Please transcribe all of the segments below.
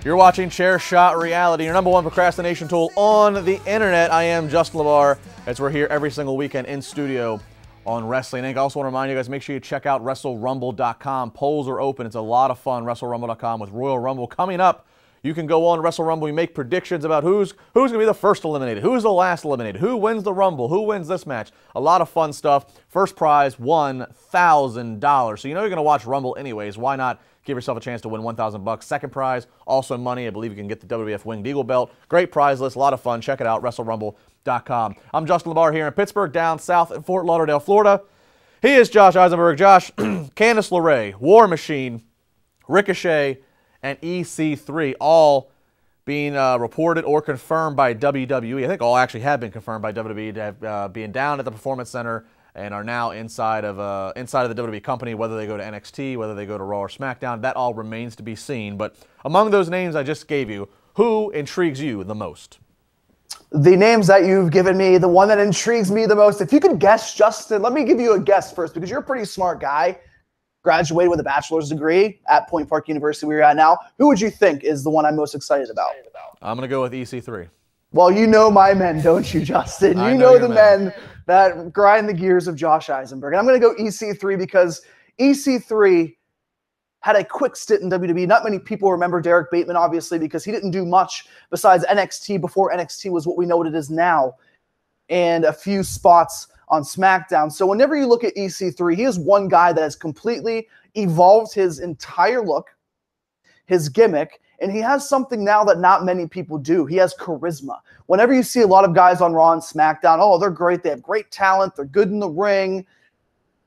You're watching Chair Shot Reality, your number one procrastination tool on the internet. I am Justin LeBar, as we're here every single weekend in studio on Wrestling Inc. I also want to remind you guys, make sure you check out WrestleRumble.com. Polls are open. It's a lot of fun. WrestleRumble.com with Royal Rumble coming up. You can go on Wrestle Rumble. We make predictions about who's going to be the first eliminated, who's the last eliminated, who wins the Rumble, who wins this match. A lot of fun stuff. First prize, $1,000. So you know you're going to watch Rumble anyways. Why not give yourself a chance to win $1,000? Second prize, also money. I believe you can get the WWF Winged Eagle belt. Great prize list. A lot of fun. Check it out, WrestleRumble.com. I'm Justin LeBar here in Pittsburgh, down south in Fort Lauderdale, Florida. He is Josh Eisenberg. Josh, Candice LeRae, War Machine, Ricochet, and EC3 all being reported or confirmed by WWE. I think all actually have been confirmed by WWE to have, being down at the Performance Center and are now inside of the WWE company, whether they go to NXT, whether they go to Raw or SmackDown. That all remains to be seen. But among those names I just gave you, who intrigues you the most? The names that you've given me, the one that intrigues me the most, if you could guess, Justin, let me give you a guess first, because you're a pretty smart guy. Graduated with a bachelor's degree at Point Park University, where you're at now. Who would you think is the one I'm most excited about? I'm going to go with EC3. Well, you know my men, don't you, Justin? You know the men that grind the gears of Josh Eisenberg. And I'm going to go EC3 because EC3 had a quick stint in WWE. Not many people remember Derek Bateman, obviously, because he didn't do much besides NXT before NXT was what we know what it is now, and a few spots on SmackDown. So whenever you look at EC3, he is one guy that has completely evolved his entire look, his gimmick, and he has something now that not many people do. He has charisma. Whenever you see a lot of guys on Raw and SmackDown, oh, they're great, they have great talent, they're good in the ring,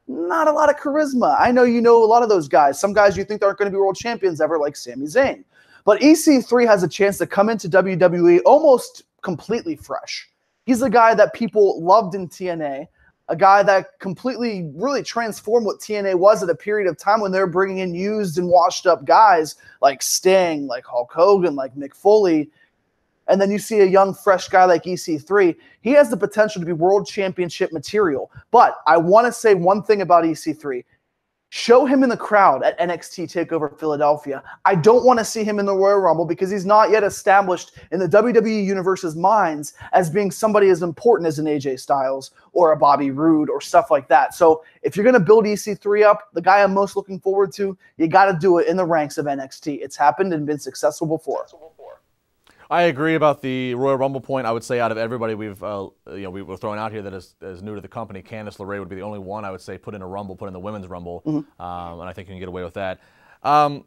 not a lot of charisma. I know you know a lot of those guys. Some guys you think aren't going to be world champions ever, like Sami Zayn. But EC3 has a chance to come into WWE almost completely fresh. He's a guy that people loved in TNA, a guy that completely really transformed what TNA was at a period of time when they were bringing in used and washed up guys like Sting, like Hulk Hogan, like Mick Foley. And then you see a young, fresh guy like EC3. He has the potential to be world championship material. But I want to say one thing about EC3. Show him in the crowd at NXT TakeOver Philadelphia. I don't want to see him in the Royal Rumble because he's not yet established in the WWE Universe's minds as being somebody as important as an AJ Styles or a Bobby Roode or stuff like that. So if you're going to build EC3 up, the guy I'm most looking forward to, you got to do it in the ranks of NXT. It's happened and been successful before. I agree about the Royal Rumble point. I would say out of everybody we were throwing out here that is new to the company, Candice LeRae would be the only one I would say put in a Rumble, put in the Women's Rumble, and I think you can get away with that. I've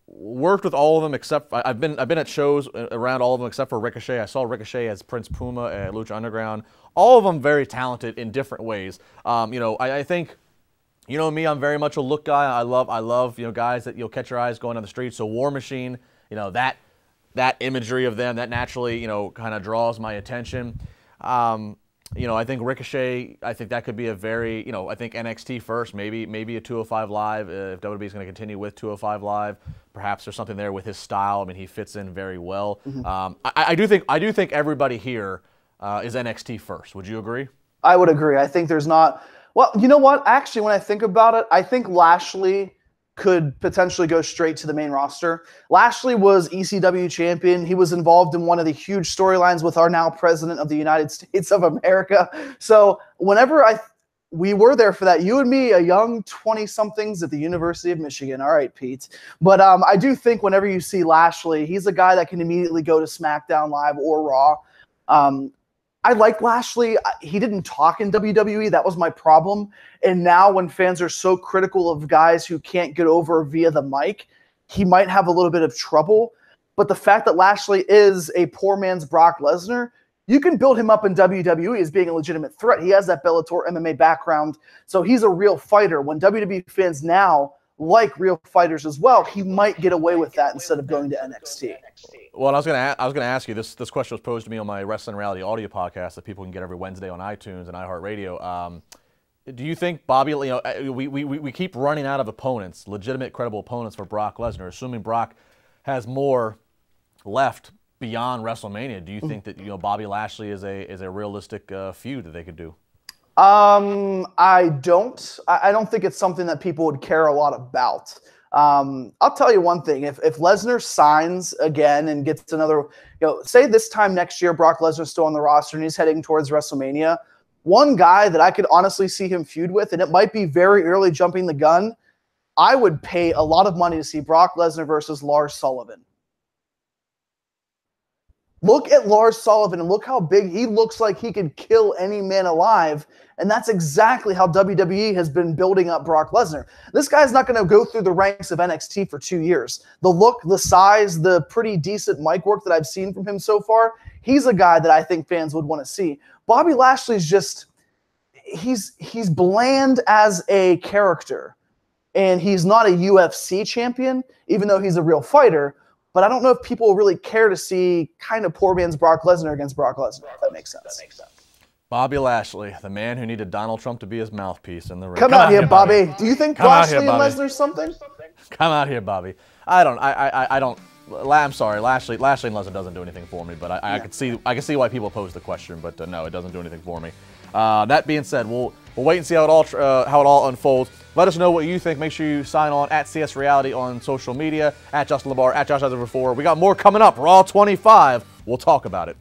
worked with all of them except I've been at shows around all of them except for Ricochet. I saw Ricochet as Prince Puma at Lucha Underground. All of them very talented in different ways. I think. You know me, I'm very much a look guy. I love guys that you'll catch your eyes going on the street. So War Machine, that imagery of them, that naturally, kind of draws my attention. I think Ricochet, I think that could be a very, I think NXT first, maybe a 205 Live, if WWE is going to continue with 205 Live. Perhaps there's something there with his style. I mean, he fits in very well. I do think everybody here is NXT first. Would you agree? I would agree. I think there's not. Well, you know what? Actually, when I think about it, I think Lashley could potentially go straight to the main roster. Lashley was ECW champion. He was involved in one of the huge storylines with our now president of the United States of America. So whenever we were there for that, you and me, a young 20-somethings at the University of Michigan. All right, Pete. But I do think whenever you see Lashley, he's a guy that can immediately go to SmackDown Live or Raw. I like Lashley. He didn't talk in WWE. That was my problem. And now when fans are so critical of guys who can't get over via the mic, he might have a little bit of trouble. But the fact that Lashley is a poor man's Brock Lesnar, you can build him up in WWE as being a legitimate threat. He has that Bellator MMA background, so he's a real fighter. When WWE fans now like real fighters as well, he might get away with that instead of going to NXT. Well, I was going to ask you, this question was posed to me on my Wrestling Reality audio podcast that people can get every Wednesday on iTunes and iHeartRadio. Do you think Bobby, we keep running out of opponents, legitimate, credible opponents for Brock Lesnar, assuming Brock has more left beyond WrestleMania. Do you think that Bobby Lashley is a realistic feud that they could do? I don't think it's something that people would care a lot about. I'll tell you one thing. If Lesnar signs again and gets another, say this time next year, Brock Lesnar's still on the roster and he's heading towards WrestleMania, one guy that I could honestly see him feud with, and it might be very early jumping the gun, I would pay a lot of money to see Brock Lesnar versus Lars Sullivan. Look at Lars Sullivan and look how big he looks, like he could kill any man alive. And that's exactly how WWE has been building up Brock Lesnar. This guy's not going to go through the ranks of NXT for 2 years. The look, the size, the pretty decent mic work that I've seen from him so far, he's a guy that I think fans would want to see. Bobby Lashley's just, he's bland as a character. And he's not a UFC champion, even though he's a real fighter. But I don't know if people really care to see kind of poor man's Brock Lesnar against Brock Lesnar, if that makes sense. Bobby Lashley, the man who needed Donald Trump to be his mouthpiece in the ring. Come out here, Bobby. Do you think Lashley and Lesnar's something? Come out here, Bobby. I don't. I'm sorry. Lashley and Lesnar doesn't do anything for me, but I can see why people pose the question, but no, it doesn't do anything for me. That being said, we'll wait and see how it all unfolds. Let us know what you think. Make sure you sign on at CS Reality on social media, at Justin LaBar, at Josh Eisenberg 4. We got more coming up. Raw 25. We'll talk about it.